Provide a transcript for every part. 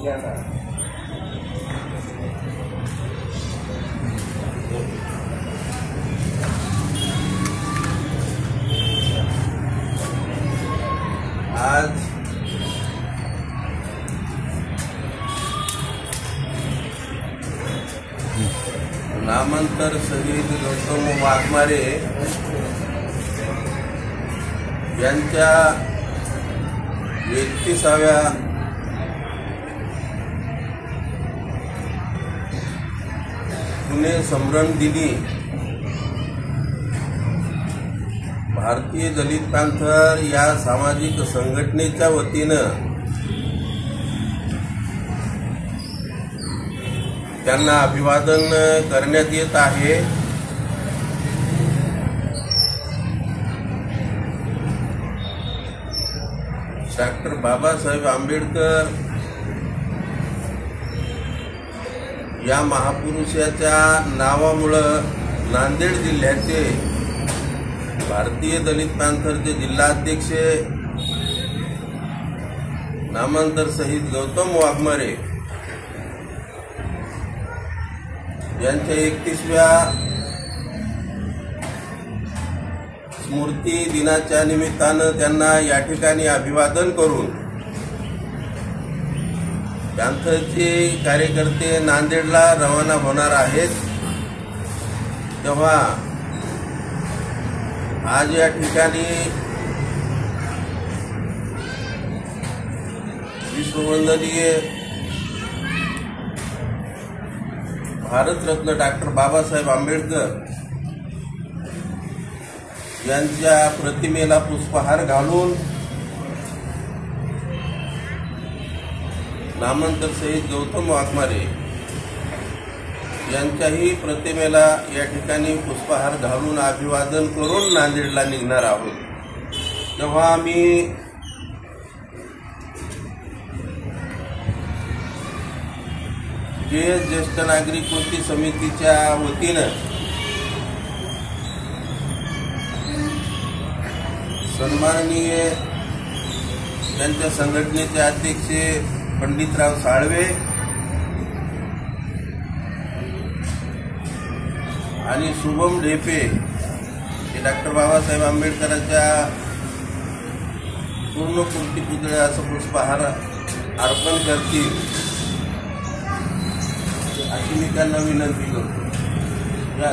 आज नामांतर शहीद गौतम वाघमारे यांच्या 31व्या पुणे स्मरण दिनी भारतीय दलित पॅंथर या सामाजिक संघटनेच्या वतीनं त्यांना अभिवादन करण्यात येत आहे। डॉक्टर बाबासाहेब आंबेडकर या महापुरुषाच्या नावामुळं नांदेड जिल्ह्याचे भारतीय दलित पॅंथरचे जिल्हाध्यक्ष नामांतर शहीद गौतम वाघमारे यांच्या 31व्या स्मृती दिनाच्या निमित्तानं त्यांना या ठिकाणी अभिवादन करून पॅंथरचे कार्यकर्ते नांदेडला रवाना होणार आहेत। तेव्हा आज या ठिकाणी विश्ववंदनीय भारतरत्न डॉक्टर बाबासाहेब आंबेडकर यांच्या प्रतिमेला पुष्पहार घालून नामांतर शहीद गौतम वाघमारे यांच्याही प्रतिमेला या ठिकाणी पुष्पहार घालून अभिवादन करून नांदेडला निघणार आहोत। तेव्हा आम्ही ज्येष्ठ नागरिक कृती समितीच्या वतीनं सन्माननीय त्यांच्या संघटनेचे अध्यक्ष पंडितराव साळवे आणि शुभम ढेपे हे डॉक्टर बाबासाहेब आंबेडकरांच्या पूर्णकृती पुतळ्याचं पुष्पहार अर्पण करतील अशी मी त्यांना विनंती करतो। या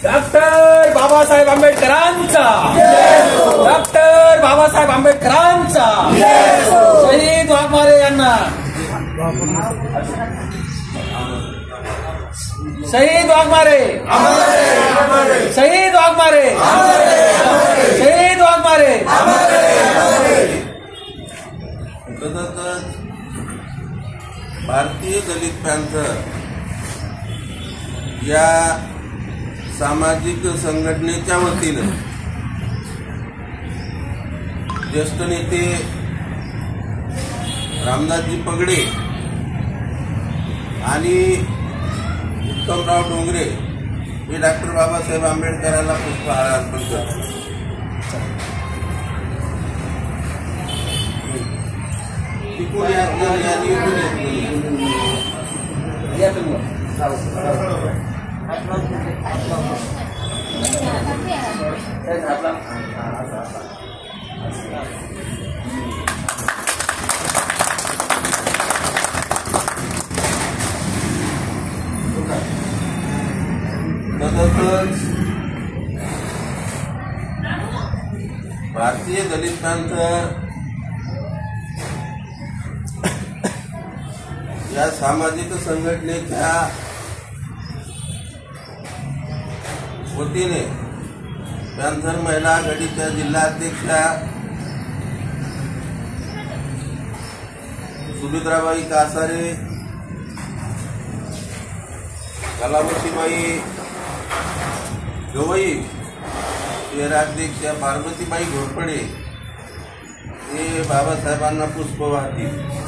डॉक्टर बाबासाहेब आंबेडकरांचा डॉक्टर बाबासाहेब आंबेडकरांचा शहीद वाघमारे यांना शहीद वाघमारे शहीद वाघमारे शहीद वाघमारे। भारतीय दलित पॅंथर या सामाजिक संघटनेच्या वतीनं ज्येष्ठ नेते रामदासजी पगडे आणि उत्तमराव डोंगरे हे डॉक्टर बाबासाहेब आंबेडकरांना पुष्पहार अर्पण करतात। भारतीय दलित पॅंथर या सामाजिक संघटनेच्या वतीने पॅंथर महिला आघाडीच्या जिल्हाध्यक्षा सुमित्राबाई कासारे, कलावतीबाई गवई, शहराध्यक्ष पार्वतीबाई घोरपडे हे बाबासाहेबांना पुष्प वाहतील।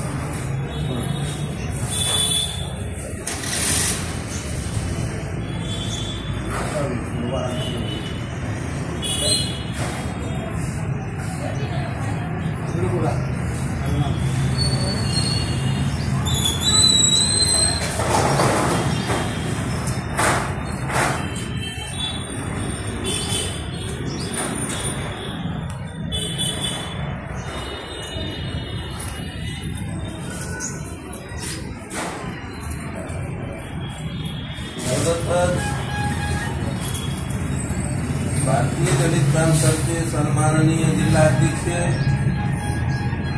भारतीय दलित क्रांतीचे सन्माननीय जिल्हाध्यक्ष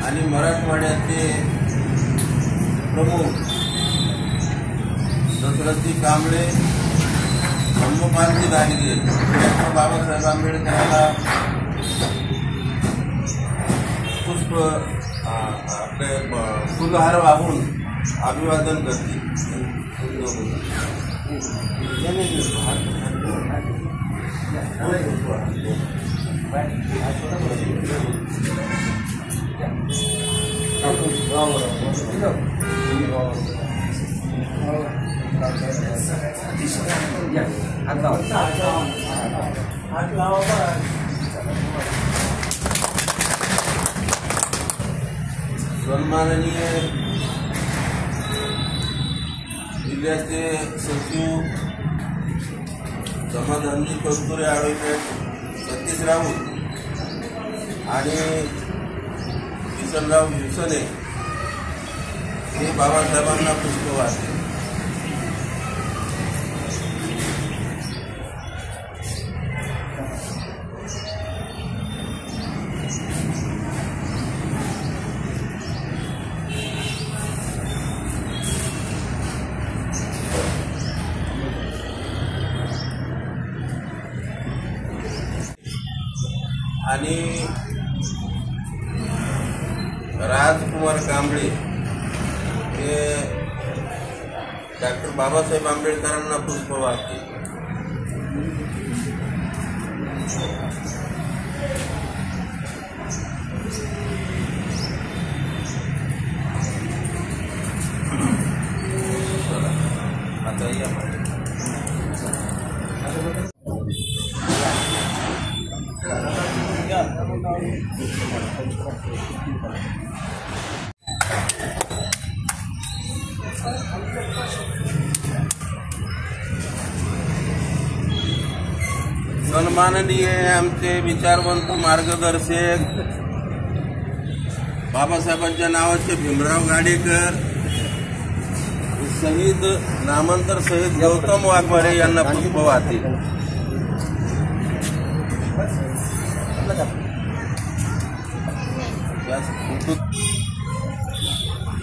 आणि मराठवाड्याचे प्रमुख दशरथजी कांबळे, धम्मपालजी दाहिरे, डॉक्टर बाबासाहेब आंबेडकरांना पुष्प आपले फुलहार वाहून अभिवादन करतील. सन्माननीय जिल्ह्याचे सचिव समाधानजी कस्तुरे ॲडव्होकेट सतीश राऊत आणि किसनराव हिवसने हे बाबासाहेबांना पुष्प वाहते. आणि राजकुमार कांबळे हे डॉक्टर बाबासाहेब आंबेडकरांना पुष्प वाहते. आता या सन्माननीय आमचे विचारवंत मार्गदर्शक बाबासाहेबांच्या नावाचे भीमराव गाडेकर, शहीद नामांतर शहीद गौतम वाघमारे यांना पुष्प वाहते.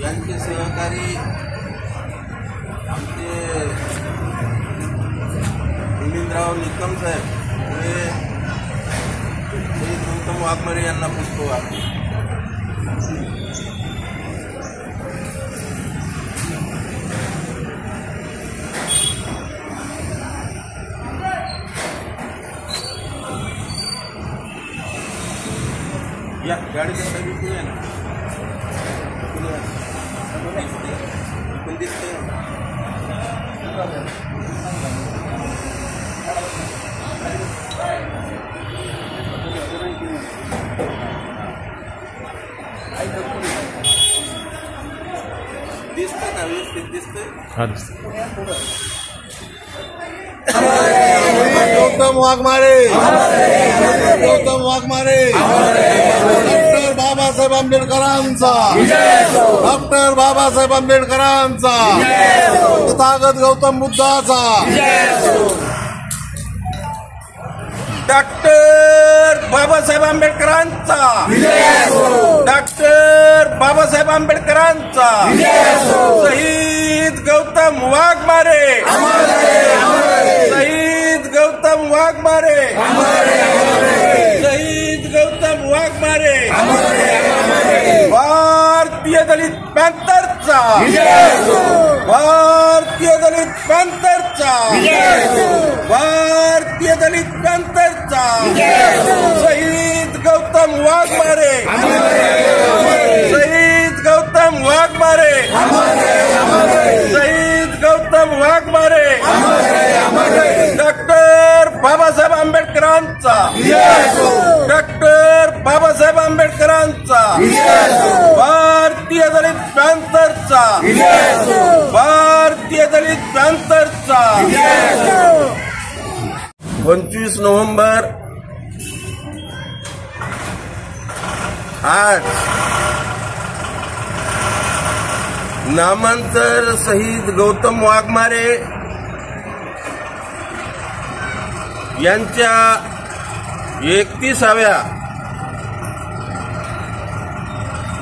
यांचे सहकारी आमचे मिलिंदराव निकम साहेब हे शहीद गौतम वाघमारे यांना पुष्प वाहते. या गाडीच्या साहेब इकडे आहे ना, इकडून दिसते. दिसते ना, व्यवस्थित दिसते. गौतम वाघमारे, गौतम वाघमारे, डॉक्टर बाबासाहेब आंबेडकरांचा, डॉक्टर बाबासाहेब आंबेडकरांचा, तथागत गौतम बुद्धाचा, डॉक्टर बाबासाहेब आंबेडकरांचा, डॉक्टर बाबासाहेब आंबेडकरांचा, शहीद गौतम वाघमारे, शहीद गौतम वाघमारे, शहीद गौतम वाघमारे, भारतीय दलित पॅंथरचा, भारतीय दलित पॅंथरचा, भारतीय दलित पॅंथरचा, शहीद गौतम वाघमारे, शहीद गौतम वाघमारे, शहीद गौतम वाघमारे, डॉक्टर डॉक्टर बाबासाहेब आंबेडकरांचा, भारतीय दलित पॅंथरचा, भारतीय दलित पॅंथरचा. 25 नोव्हेंबर आज नामांतर शहीद गौतम वाघमारे यांच्या 31व्या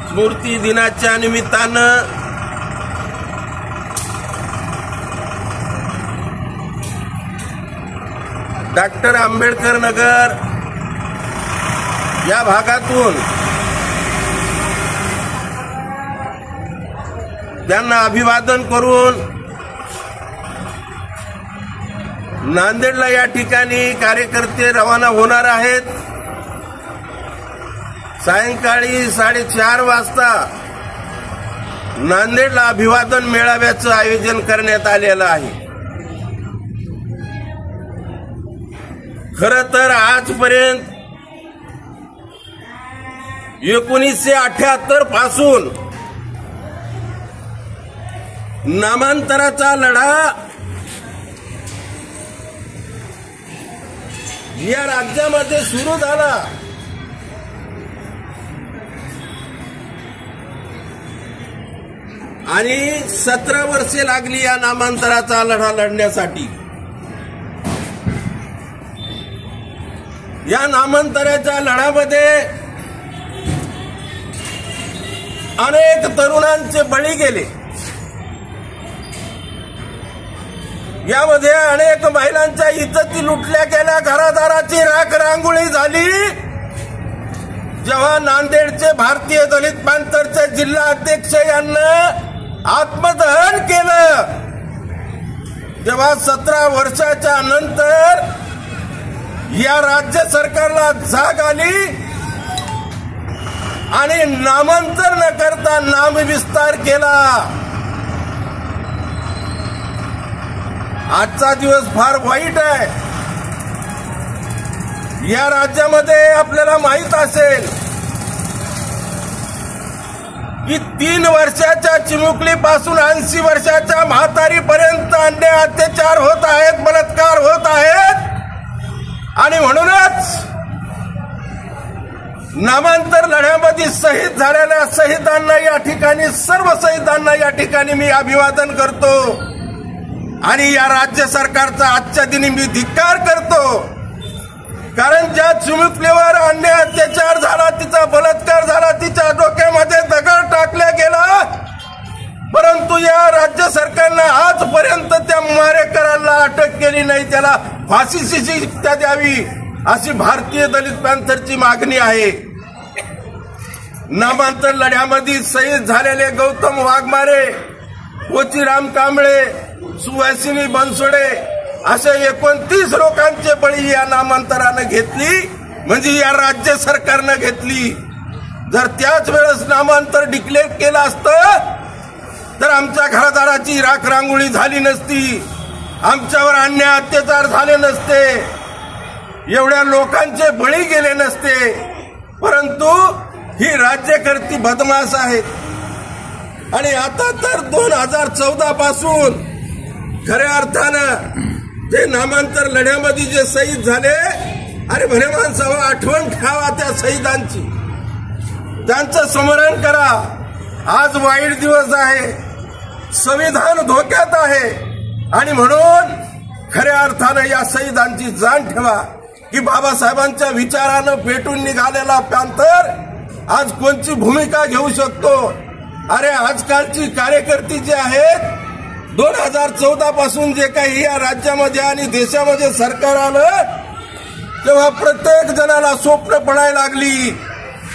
स्मृती दिनाच्या निमित्तानं डॉक्टर आंबेडकर नगर या भागातून त्यांना अभिवादन करून नांदेडला या ठिकाणी कार्यकर्ते रवाना होणार आहेत. सायंकाळी 4:30 वाजता नांदेडला अभिवादन मेळाव्याचं आयोजन करण्यात आलेलं आहे. खरं तर आजपर्यंत 1978 पासून नामांतराचा लढा या राज्यामध्ये सुरू झाला. आणि 17 वर्षे लागली या नामांतराचा लढा लढण्यासाठी. या नामांतराच्या लढ्यामध्ये अनेक तरुणांचे बळी गेले. यामध्ये अनेक महिलांच्या इज्जती लुटल्या गेल्या, घरादाराची राख रांगोळी झाली. जेव्हा नांदेडचे भारतीय दलित पॅंथरचे जिल्हा अध्यक्ष यांना आत्मदहन केलं, तेव्हा 17 वर्षाच्या नंतर या राज्य सरकारला जाग आली आणि नामांतर न करता नामविस्तार केला. आजचा दिवस फार वाईट आहे. या राज्यामध्ये आपल्याला माहित असेल की 3 वर्षाच्या चिमुकलीपासून 80 वर्षाच्या म्हातारीपर्यंत अन्याय अत्याचार होत आहेत, बलात्कार होत आहेत. आणि म्हणूनच नामांतर लढ्यामध्ये शहीद झालेल्या शहीदांना या ठिकाणी, सर्व शहीदांना या ठिकाणी मी अभिवादन करतो. आणि या राज्य सरकारचा आजच्या दिनी मी धिक्कार करतो. कारण ज्या चिमुकलीवर अन्याय अत्याचार झाला, तिचा बलात्कार झाला, तिच्या डोक्यामध्ये दगड टाकला गेला, परंतु या राज्य सरकारनं आजपर्यंत त्या मारेकराला अटक केली नाही, त्याला फाशीची शिक्षा द्यावी अशी भारतीय दलित पॅंथरची मागणी आहे. नामांतर लढ्यामध्ये शहीद झालेले गौतम वाघमारे, कोचीराम कांबळे, सुवासिनी बनसोडे अशा 29 लोकांचे बळी या नामांतरानं घेतली, म्हणजे या राज्य सरकारनं घेतली. जर त्याच वेळेस नामांतर डिक्लेअर केलं असतं तर आमच्या घरादाराची राख रांगोळी झाली नसती, आमच्यावर अन्याय अत्याचार झाले नसते, एवढ्या लोकांचे बळी गेले नसते. परंतु ही राज्यकर्ती बदमाश आहेत. आणि आता तर 2014 पासून खऱ्या अर्थानं जे नामांतर लढ्यामध्ये जे शहीद झाले, अरे भले माणसावर आठवण ठेवा त्या शहीदांची, त्यांचं स्मरण करा. आज वाईट दिवस आहे, संविधान धोक्यात आहे. आणि म्हणून खऱ्या अर्थानं या शहीदांची जाण ठेवा की बाबासाहेबांच्या विचारानं पेटून निघालेला पॅंथर आज कोणती भूमिका घेऊ शकतो. अरे आजकालची कार्यकर्ती जी आहेत, 2014 पासून जे काही या राज्यामध्ये आणि देशामध्ये सरकार आलं, तेव्हा प्रत्येक जणाला स्वप्न पडायला लागली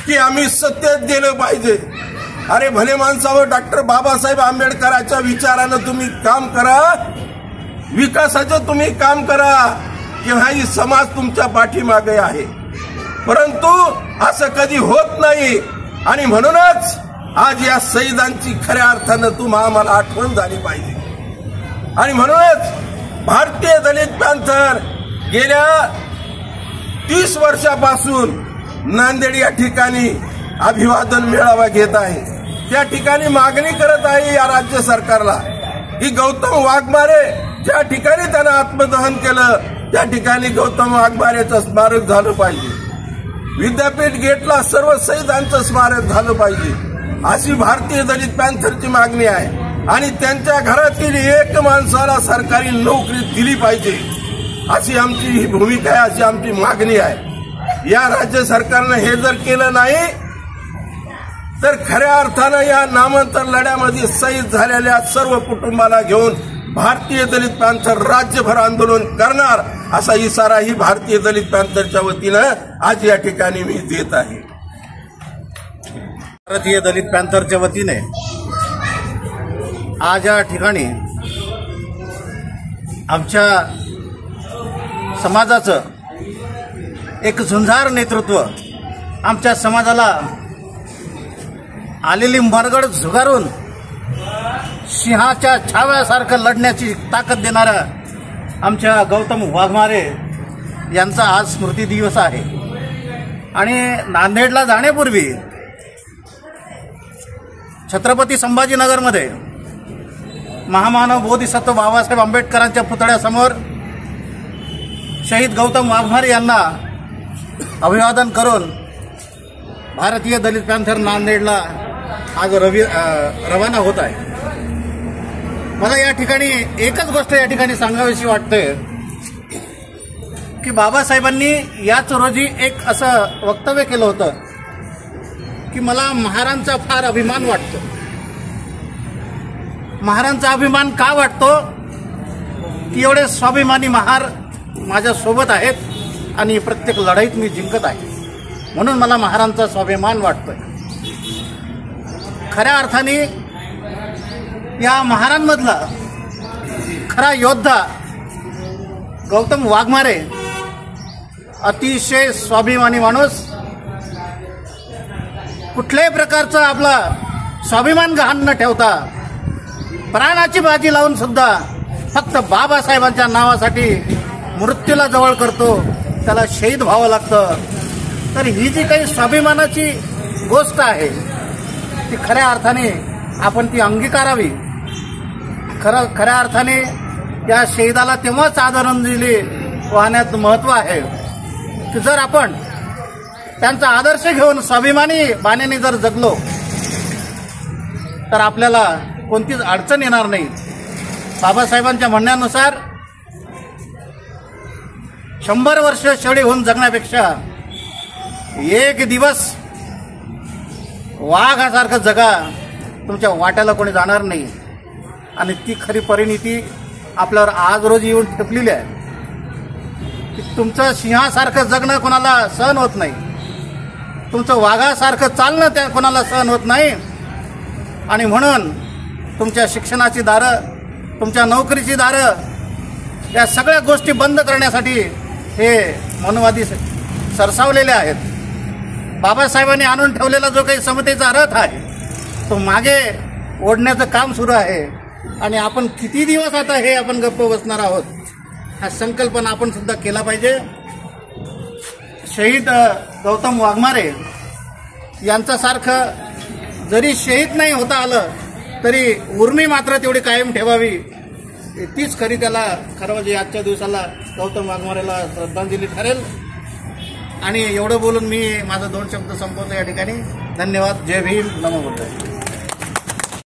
की आम्ही सत्तेत गेलं पाहिजे. अरे भले माणसावर डॉक्टर बाबासाहेब आंबेडकरांच्या विचारानं तुम्ही काम करा, विकासाचं तुम्ही काम करा, किंवा ही समाज तुमच्या पाठीमागे आहे. परंतु असं कधी होत नाही. आणि म्हणूनच आज या शहीदांची खऱ्या अर्थानं तुम्हा आम्हाला आठवण झाली पाहिजे. आणि म्हणूनच भारतीय दलित पॅंथर गेल्या 30 वर्षापासून नांदेड या ठिकाणी अभिवादन मेळावा घेत आहे. त्या ठिकाणी मागणी करत आहे या राज्य सरकारला की गौतम वाघमारे ज्या ठिकाणी त्यानं आत्मदहन केलं त्या ठिकाणी गौतम वाघमारेचं स्मारक झालं पाहिजे. विद्यापीठ गेटला सर्व शहीदांचं स्मारक झालं पाहिजे अशी भारतीय दलित पॅन्थरची मागणी आहे. आणि त्यांच्या घरातील एक माणसाला सरकारी नोकरी दिली पाहिजे अशी आमची ही भूमिका आहे, अशी आमची मागणी आहे. या राज्य सरकारनं हे जर केलं नाही तर खऱ्या अर्थानं या नामांतर लढ्यामध्ये शहीद झालेल्या सर्व कुटुंबाला घेऊन भारतीय दलित पॅन्थर राज्यभर आंदोलन करणार असा इशारा ही भारतीय दलित पॅन्थरच्या वतीनं आज या ठिकाणी मी देत आहे. भारतीय दलित पॅन्थरच्या वतीने आज या ठिकाणी आमच्या समाजाचं एक झुंजार नेतृत्व, आमच्या समाजाला आलेली मरगड झुगारून सिंहाच्या छाव्यासारखं लढण्याची ताकद देणाऱ्या आमच्या गौतम वाघमारे यांचा आज स्मृती दिवस आहे. आणि नांदेडला जाण्यापूर्वी छत्रपती संभाजीनगरमध्ये महामानव बोधिसत्व बाबासाहेब आंबेडकरांच्या पुतळ्यासमोर शहीद गौतम वाघमारे यांना अभिवादन करून भारतीय दलित पॅन्थर नांदेडला आज रवाना होत आहे. मला या ठिकाणी एकच गोष्ट या ठिकाणी सांगावीशी वाटते की बाबासाहेबांनी याच रोजी एक असं वक्तव्य केलं होतं की मला महारांचा फार अभिमान वाटतो. महारांचा अभिमान का वाटतो की एवढे स्वाभिमानी महार माझ्या सोबत आहेत आणि प्रत्येक लढाईत मी जिंकत आहे, म्हणून मला महारांचा स्वाभिमान वाटतोय. खऱ्या अर्थाने या महारांमधला खरा योद्धा गौतम वाघमारे अतिशय स्वाभिमानी माणूस, कुठल्याही प्रकारचा आपला स्वाभिमान गहाण न ठेवता प्राणाची बाजी लावून सुद्धा फक्त बाबासाहेबांच्या नावासाठी मृत्यूला जवळ करतो, त्याला शहीद व्हावं लागतं. तर ही जी काही स्वाभिमानाची गोष्ट आहे ती खऱ्या अर्थाने आपण ती अंगीकारावी. खऱ्या अर्थाने या शहीदाला तेव्हाच आदरांजली वाहण्यात महत्व आहे की जर आपण त्यांचा आदर्श घेऊन स्वाभिमानी बाणेने जर जगलो तर आपल्याला कोणतीच अडचण येणार नाही. बाबासाहेबांच्या म्हणण्यानुसार 100 वर्ष शेळी होऊन जगण्यापेक्षा एक दिवस वाघासारखं जगा, तुमच्या वाट्याला कोणी जाणार नाही. आणि ती खरी परिणिती आपल्यावर आज रोज येऊन ठेपलेली आहे की तुमचं सिंहासारखं जगणं कोणाला सहन होत नाही, तुमचं वाघासारखं चालणं त्या कोणाला सहन होत नाही. आणि म्हणून तुमच्या शिक्षणाची दारं, तुमच्या नोकरीची दारं, या सगळ्या गोष्टी बंद करण्यासाठी हे मनुवादी सरसावलेले आहेत. बाबासाहेबांनी आणून ठेवलेला जो काही समतेचा रथ आहे तो मागे ओढण्याचं काम सुरू आहे. आणि आपण किती दिवस आता हे आपण गप्प बसणार आहोत, हा संकल्पना आपण सुद्धा केला पाहिजे. शहीद गौतम वाघमारे यांच्यासारखं जरी शहीद नाही होता आलं तरी उर्मी मात्र तेवढी कायम ठेवावी, तीच खरी त्याला खरं म्हणजे आजच्या दिवसाला गौतम वाघमारेला श्रद्धांजली ठरेल. आणि एवढं बोलून मी माझं 2 शब्द संपवतो या ठिकाणी. धन्यवाद. जय भीम. नमो बुद्धाय.